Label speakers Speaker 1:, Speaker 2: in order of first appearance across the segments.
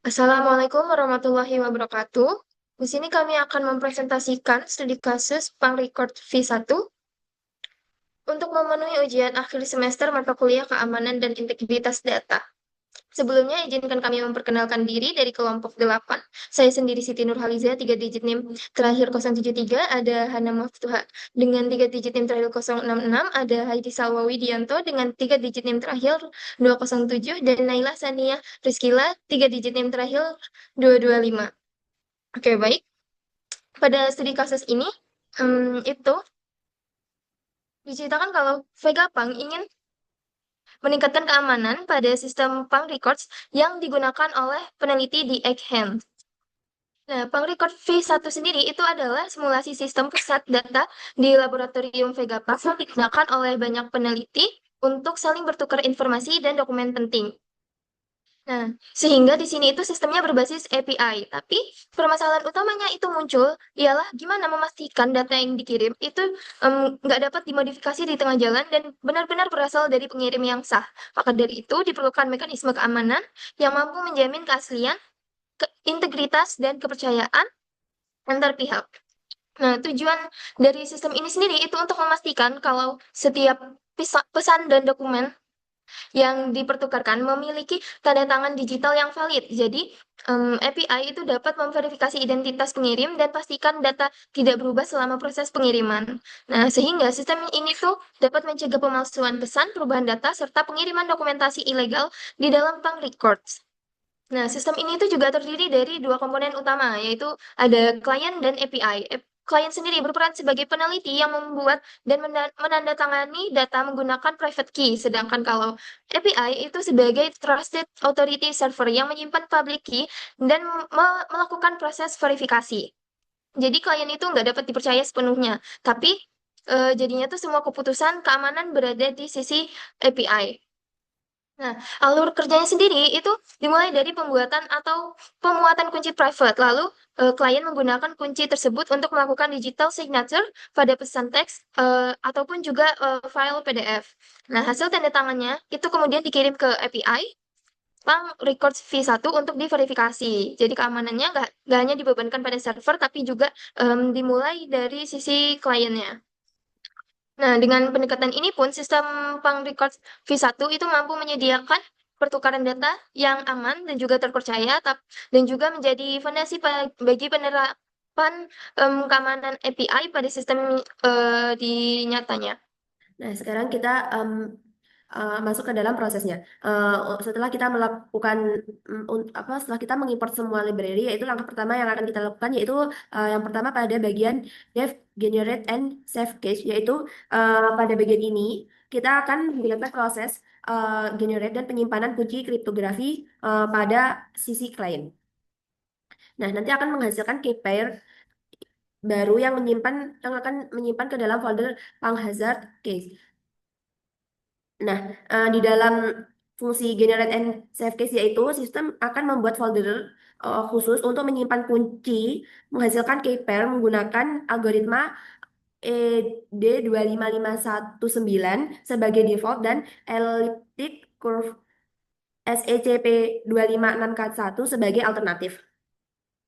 Speaker 1: Assalamualaikum warahmatullahi wabarakatuh. Di sini kami akan mempresentasikan studi kasus Bank Record V1 untuk memenuhi ujian akhir semester mata kuliah keamanan dan integritas data. Sebelumnya, izinkan kami memperkenalkan diri dari kelompok 8. Saya sendiri Siti Nurhaliza, 3 digit NIM terakhir 073, ada Hana Maftuha dengan 3 digit NIM terakhir 066, ada Haiti Salwa Widianto dengan 3 digit NIM terakhir 207, dan Naila Sania Rizkila, 3 digit NIM terakhir 225. Oke, baik. Pada studi kasus ini, itu diceritakan kalau Vegapunk ingin meningkatkan keamanan pada sistem Punk Records yang digunakan oleh peneliti di Egghead. Nah, Punk Record V1 sendiri itu adalah simulasi sistem pusat data di laboratorium Vegapunk yang digunakan oleh banyak peneliti untuk saling bertukar informasi dan dokumen penting. Nah, sehingga di sini itu sistemnya berbasis API. Tapi permasalahan utamanya itu muncul ialah gimana memastikan data yang dikirim itu nggak dapat dimodifikasi di tengah jalan dan benar-benar berasal dari pengirim yang sah. Maka dari itu diperlukan mekanisme keamanan yang mampu menjamin keaslian, integritas, dan kepercayaan antar pihak. Nah, tujuan dari sistem ini sendiri itu untuk memastikan kalau setiap pesan dan dokumen yang dipertukarkan memiliki tanda tangan digital yang valid. Jadi, API itu dapat memverifikasi identitas pengirim dan pastikan data tidak berubah selama proses pengiriman. Nah, sehingga sistem ini tuh dapat mencegah pemalsuan pesan, perubahan data, serta pengiriman dokumentasi ilegal di dalam bank records. Nah, sistem ini itu juga terdiri dari dua komponen utama, yaitu ada klien dan API. Klien sendiri berperan sebagai peneliti yang membuat dan menandatangani data menggunakan private key, sedangkan kalau API itu sebagai trusted authority server yang menyimpan public key dan melakukan proses verifikasi. Jadi klien itu nggak dapat dipercaya sepenuhnya, tapi jadinya tuh semua keputusan keamanan berada di sisi API. Nah, alur kerjanya sendiri itu dimulai dari pembuatan atau pemuatan kunci private. Lalu, klien menggunakan kunci tersebut untuk melakukan digital signature pada pesan teks ataupun juga file PDF. Nah, hasil tanda tangannya itu kemudian dikirim ke API Bank Records V1 untuk diverifikasi. Jadi keamanannya nggak hanya dibebankan pada server, tapi juga dimulai dari sisi kliennya. Nah, dengan pendekatan ini pun sistem Pang Records V1 itu mampu menyediakan pertukaran data yang aman dan juga terpercaya, dan juga menjadi fondasi bagi penerapan keamanan API pada sistem di nyatanya.
Speaker 2: Nah, sekarang kita masuk ke dalam prosesnya. Setelah kita melakukan setelah kita mengimport semua library, yaitu langkah pertama yang akan kita lakukan yaitu yang pertama pada bagian dev generate and save cache, yaitu pada bagian ini kita akan menggunakan proses generate dan penyimpanan kunci kriptografi pada sisi klien. Nah, nanti akan menghasilkan key pair baru yang akan menyimpan ke dalam folder Panghazard case. Nah, di dalam fungsi generate and save case yaitu sistem akan membuat folder khusus untuk menyimpan kunci menghasilkan key pair menggunakan algoritma ED25519 sebagai default dan elliptic curve SECP256K1 sebagai alternatif.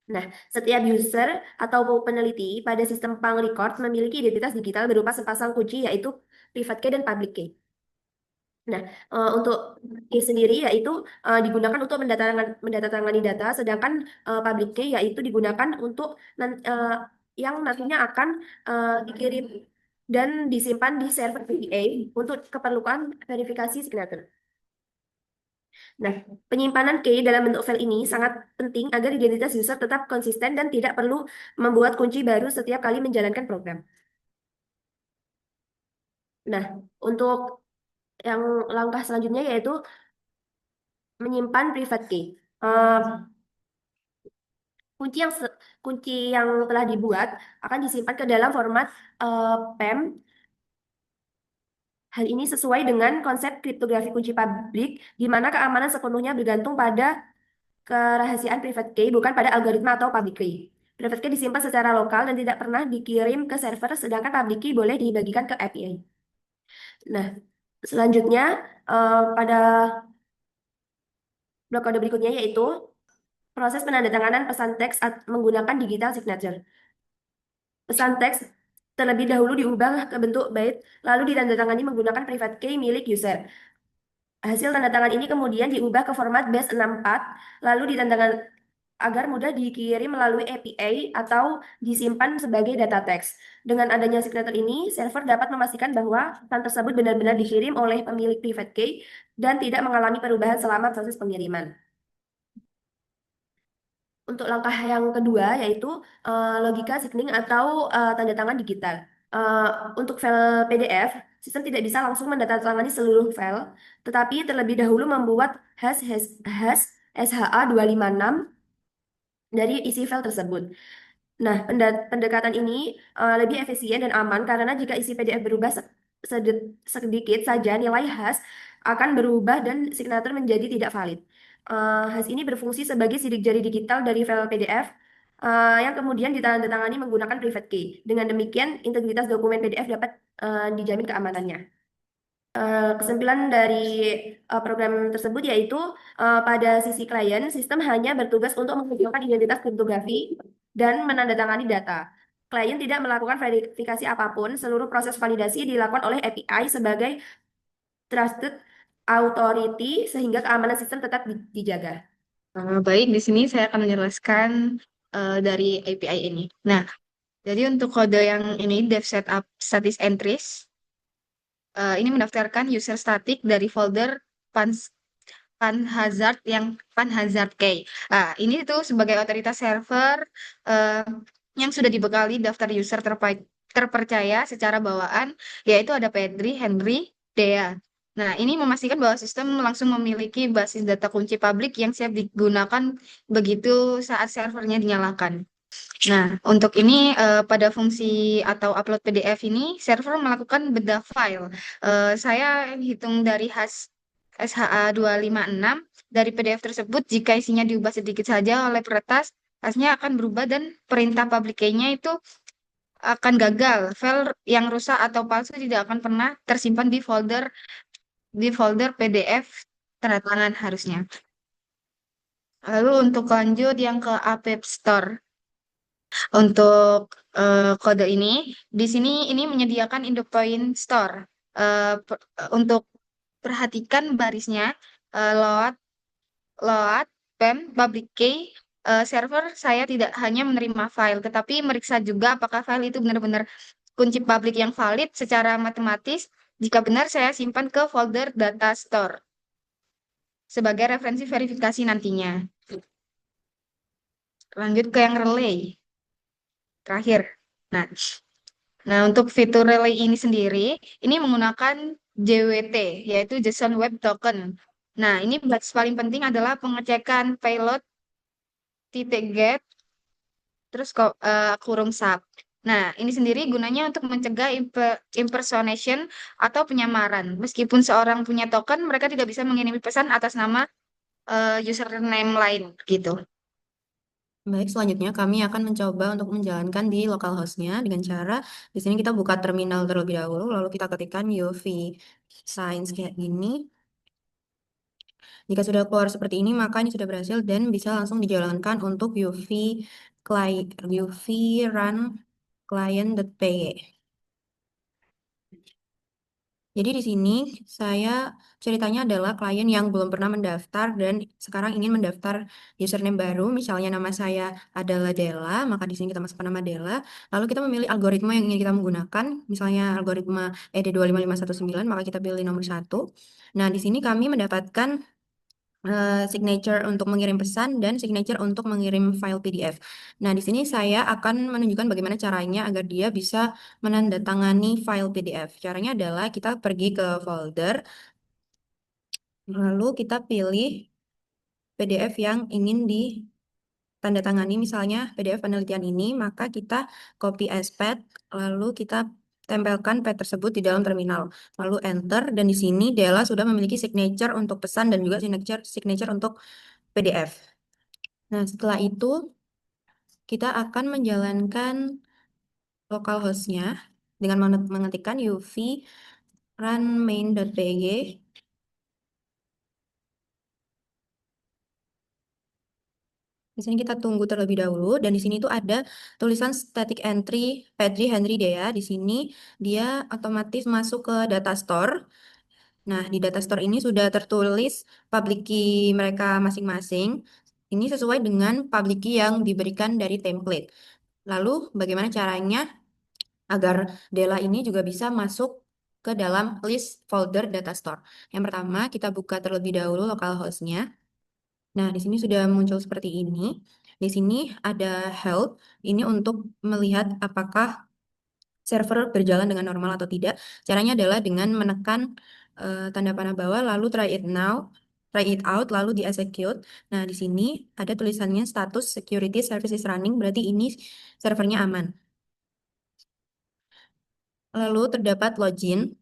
Speaker 2: Nah, setiap user atau peneliti pada sistem Pang Record memiliki identitas digital berupa sepasang kunci yaitu private key dan public key. Nah, untuk key sendiri yaitu digunakan untuk mendatangani data, sedangkan public key yaitu digunakan untuk yang nantinya akan dikirim dan disimpan di server VPA untuk keperluan verifikasi signature. Nah, penyimpanan key dalam bentuk file ini sangat penting agar identitas user tetap konsisten dan tidak perlu membuat kunci baru setiap kali menjalankan program. Nah, untuk yang langkah selanjutnya yaitu menyimpan private key. Kunci yang kunci yang telah dibuat akan disimpan ke dalam format PEM. Hal ini sesuai dengan konsep kriptografi kunci publik, di mana keamanan sepenuhnya bergantung pada kerahasiaan private key, bukan pada algoritma atau public key. Private key disimpan secara lokal dan tidak pernah dikirim ke server, sedangkan public key boleh dibagikan ke API. Nah, selanjutnya pada blok kode berikutnya yaitu proses penandatanganan pesan teks menggunakan digital signature. Pesan teks terlebih dahulu diubah ke bentuk byte, lalu ditandatangani menggunakan private key milik user. Hasil tanda tangan ini kemudian diubah ke format base 64, lalu ditandatangan agar mudah dikirim melalui API atau disimpan sebagai data teks. Dengan adanya signature ini, server dapat memastikan bahwa pesan tersebut benar-benar dikirim oleh pemilik private key dan tidak mengalami perubahan selama proses pengiriman. Untuk langkah yang kedua yaitu logika signing atau tanda tangan digital. Eh, untuk file PDF, sistem tidak bisa langsung menandatangani seluruh file, tetapi terlebih dahulu membuat hash SHA-256 dari isi file tersebut. Nah, pendekatan ini lebih efisien dan aman karena jika isi PDF berubah sedikit saja, nilai hash akan berubah dan signature menjadi tidak valid. Hash ini berfungsi sebagai sidik jari digital dari file PDF yang kemudian ditandatangani menggunakan private key. Dengan demikian, integritas dokumen PDF dapat dijamin keamanannya. Kesimpulan dari program tersebut yaitu pada sisi klien, sistem hanya bertugas untuk menghasilkan identitas kriptografi dan menandatangani data. Klien tidak melakukan verifikasi apapun, seluruh proses validasi dilakukan oleh API sebagai trusted authority sehingga keamanan sistem tetap dijaga.
Speaker 3: Baik, di sini saya akan menjelaskan dari API ini. Nah, jadi untuk kode yang ini dev setup static entries, ini mendaftarkan user static dari folder Panhazard yang Panhazard key. Ini tuh sebagai otoritas server eh, yang sudah dibekali daftar user terpercaya secara bawaan, yaitu ada Pedri, Henry, Dea. Nah, ini memastikan bahwa sistem langsung memiliki basis data kunci publik yang siap digunakan begitu saat servernya dinyalakan. Nah, untuk ini pada fungsi atau upload PDF ini, server melakukan bedah file. Saya hitung dari SHA-256 dari PDF tersebut, jika isinya diubah sedikit saja oleh peretas, hasilnya akan berubah dan perintah public key-nya itu akan gagal. File yang rusak atau palsu tidak akan pernah tersimpan di folder PDF tanda tangan harusnya. Lalu untuk lanjut yang ke App Store. Untuk kode ini, di sini ini menyediakan Indopoint Store. Untuk perhatikan barisnya, load, load, PEM, public key, server saya tidak hanya menerima file, tetapi meriksa juga apakah file itu benar-benar kunci publik yang valid secara matematis. Jika benar, saya simpan ke folder data store sebagai referensi verifikasi nantinya. Lanjut ke yang relay, terakhir. Nah, Nah, untuk fitur relay ini sendiri, ini menggunakan JWT, yaitu JSON Web Token. Nah, ini batas paling penting adalah pengecekan payload titik get, terus kurung sub. Nah, ini sendiri gunanya untuk mencegah impersonation atau penyamaran. Meskipun seorang punya token, mereka tidak bisa mengirimi pesan atas nama username lain, gitu.
Speaker 4: Baik, selanjutnya kami akan mencoba untuk menjalankan di localhost-nya dengan cara di sini kita buka terminal terlebih dahulu, lalu kita ketikkan UV Science kayak gini. Jika sudah keluar seperti ini, maka ini sudah berhasil dan bisa langsung dijalankan untuk UV run client.py. Jadi di sini saya ceritanya adalah klien yang belum pernah mendaftar dan sekarang ingin mendaftar username baru. Misalnya nama saya adalah Della, maka di sini kita masukkan nama Della. Lalu kita memilih algoritma yang ingin kita menggunakan, misalnya algoritma ED25519, maka kita pilih nomor 1. Nah, di sini kami mendapatkan signature untuk mengirim pesan dan signature untuk mengirim file PDF. Nah, di sini saya akan menunjukkan bagaimana caranya agar dia bisa menandatangani file PDF. Caranya adalah kita pergi ke folder, lalu kita pilih PDF yang ingin ditandatangani, misalnya PDF penelitian ini, maka kita copy as path, lalu kita tempelkan path tersebut di dalam terminal. Lalu enter, dan di sini Della sudah memiliki signature untuk pesan dan juga signature untuk PDF. Nah, setelah itu kita akan menjalankan localhost-nya dengan mengetikkan uv run main.py. Di sini kita tunggu terlebih dahulu dan di sini tuh ada tulisan static entry Pedri Henry Dea. Di sini dia otomatis masuk ke data store. Nah, di data store ini sudah tertulis public key mereka masing-masing. Ini sesuai dengan public key yang diberikan dari template. Lalu, bagaimana caranya agar Della ini juga bisa masuk ke dalam list folder data store? Yang pertama, kita buka terlebih dahulu localhost-nya. Nah, di sini sudah muncul seperti ini. Di sini ada help. Ini untuk melihat apakah server berjalan dengan normal atau tidak. Caranya adalah dengan menekan tanda panah bawah, lalu try it now, try it out, lalu di execute. Nah, di sini ada tulisannya status security services running, berarti ini servernya aman. Lalu terdapat login.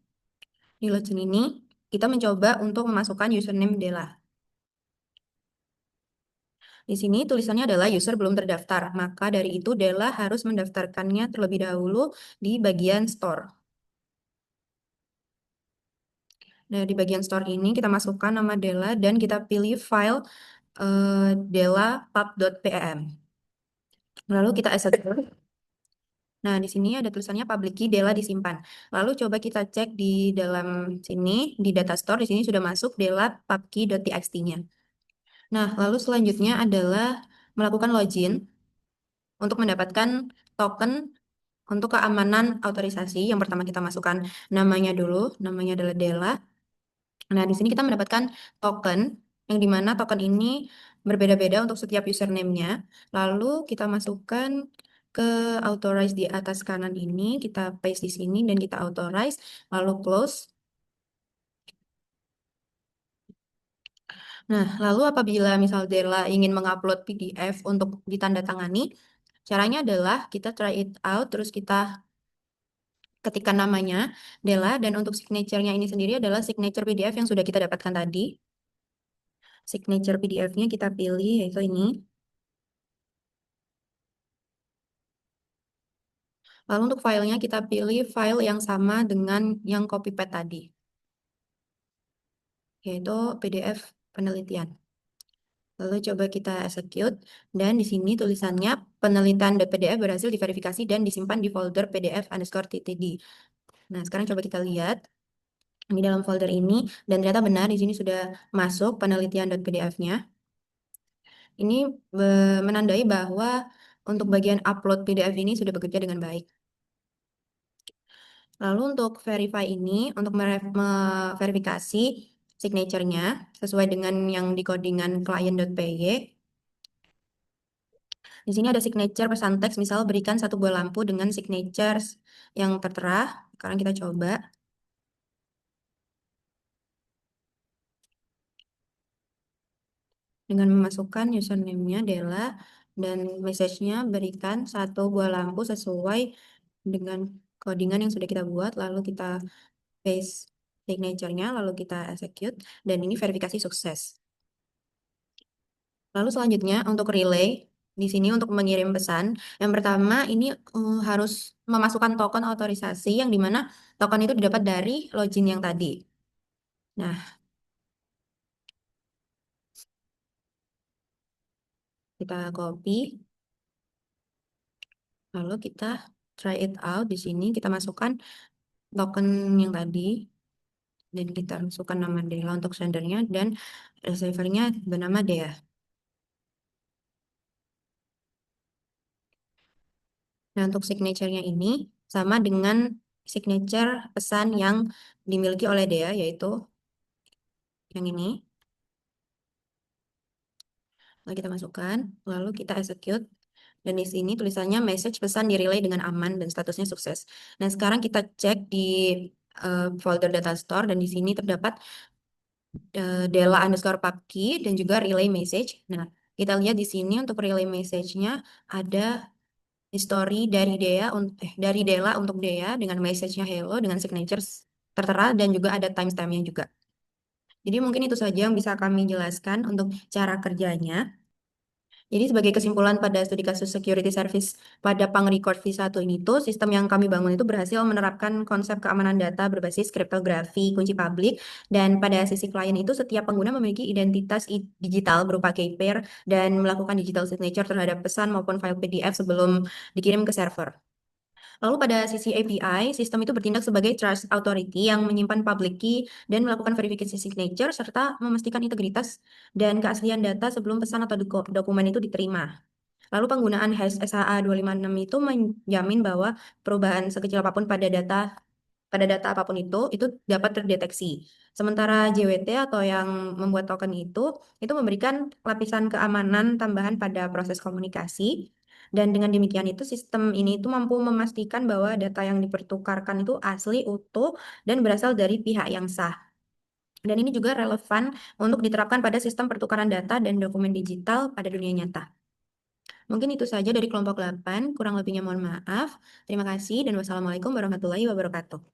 Speaker 4: Di login ini, kita mencoba untuk memasukkan username Della. Di sini tulisannya adalah user belum terdaftar, maka dari itu Della harus mendaftarkannya terlebih dahulu di bagian store. Nah, di bagian store ini kita masukkan nama Della dan kita pilih file Della pub.pem. Lalu kita execute. Nah, di sini ada tulisannya public key Della disimpan. Lalu coba kita cek di dalam sini, di data store, di sini sudah masuk Della pubkey.txt-nya. Nah, lalu selanjutnya adalah melakukan login untuk mendapatkan token untuk keamanan otorisasi. Yang pertama kita masukkan namanya dulu, namanya adalah Della. Nah, di sini kita mendapatkan token, yang dimana token ini berbeda-beda untuk setiap username-nya. Lalu kita masukkan ke authorize di atas kanan ini, kita paste di sini dan kita authorize, lalu close. Nah, lalu apabila misal Della ingin mengupload PDF untuk ditandatangani, caranya adalah kita try it out, terus kita ketikkan namanya Della, dan untuk signature-nya ini sendiri adalah signature PDF yang sudah kita dapatkan tadi. Signature PDF-nya kita pilih, yaitu ini. Lalu untuk filenya kita pilih file yang sama dengan yang copy paste tadi, yaitu PDF penelitian. Lalu coba kita execute, dan di sini tulisannya penelitian.pdf berhasil diverifikasi dan disimpan di folder pdf_ttd. Nah, sekarang coba kita lihat di dalam folder ini, dan ternyata benar di sini sudah masuk penelitian.pdf-nya. Ini menandai bahwa untuk bagian upload PDF ini sudah bekerja dengan baik. Lalu untuk verify ini, untuk memverifikasi signature-nya sesuai dengan yang di codingan client.py. Di sini ada signature pesan teks, misal berikan satu buah lampu dengan signature yang tertera. Sekarang kita coba. Dengan memasukkan username-nya Della dan message-nya berikan satu buah lampu sesuai dengan codingan yang sudah kita buat. Lalu kita paste signature-nya, lalu kita execute, dan ini verifikasi sukses. Lalu selanjutnya untuk relay, di sini untuk mengirim pesan, yang pertama ini harus memasukkan token otorisasi yang dimana token itu didapat dari login yang tadi. Nah, kita copy, lalu kita try it out. Di sini kita masukkan token yang tadi, dan kita masukkan nama Della untuk sendernya, dan receiver-nya bernama Dea. Nah, untuk signature-nya ini sama dengan signature pesan yang dimiliki oleh Dea, yaitu yang ini. Lalu kita masukkan, lalu kita execute. Dan di sini tulisannya message pesan di relay dengan aman dan statusnya sukses. Nah, sekarang kita cek di folder data store, dan di sini terdapat Della_pubkey dan juga relay message. Nah, kita lihat di sini untuk relay message-nya ada history dari Della untuk Dea dengan message-nya hello dengan signatures tertera, dan juga ada timestamp-nya juga. Jadi mungkin itu saja yang bisa kami jelaskan untuk cara kerjanya. Jadi sebagai kesimpulan pada studi kasus security service pada Pang Record V1 ini tuh, sistem yang kami bangun itu berhasil menerapkan konsep keamanan data berbasis kriptografi, kunci publik, dan pada sisi klien itu setiap pengguna memiliki identitas digital berupa key pair dan melakukan digital signature terhadap pesan maupun file PDF sebelum dikirim ke server. Lalu pada sisi API, sistem itu bertindak sebagai trust authority yang menyimpan public key dan melakukan verifikasi signature serta memastikan integritas dan keaslian data sebelum pesan atau dokumen itu diterima. Lalu penggunaan hash SHA-256 itu menjamin bahwa perubahan sekecil apapun pada data apapun itu dapat terdeteksi. Sementara JWT atau yang membuat token itu memberikan lapisan keamanan tambahan pada proses komunikasi. Dan dengan demikian itu sistem ini itu mampu memastikan bahwa data yang dipertukarkan itu asli, utuh, dan berasal dari pihak yang sah. Dan ini juga relevan untuk diterapkan pada sistem pertukaran data dan dokumen digital pada dunia nyata. Mungkin itu saja dari kelompok 8, kurang lebihnya mohon maaf. Terima kasih dan wassalamualaikum warahmatullahi wabarakatuh.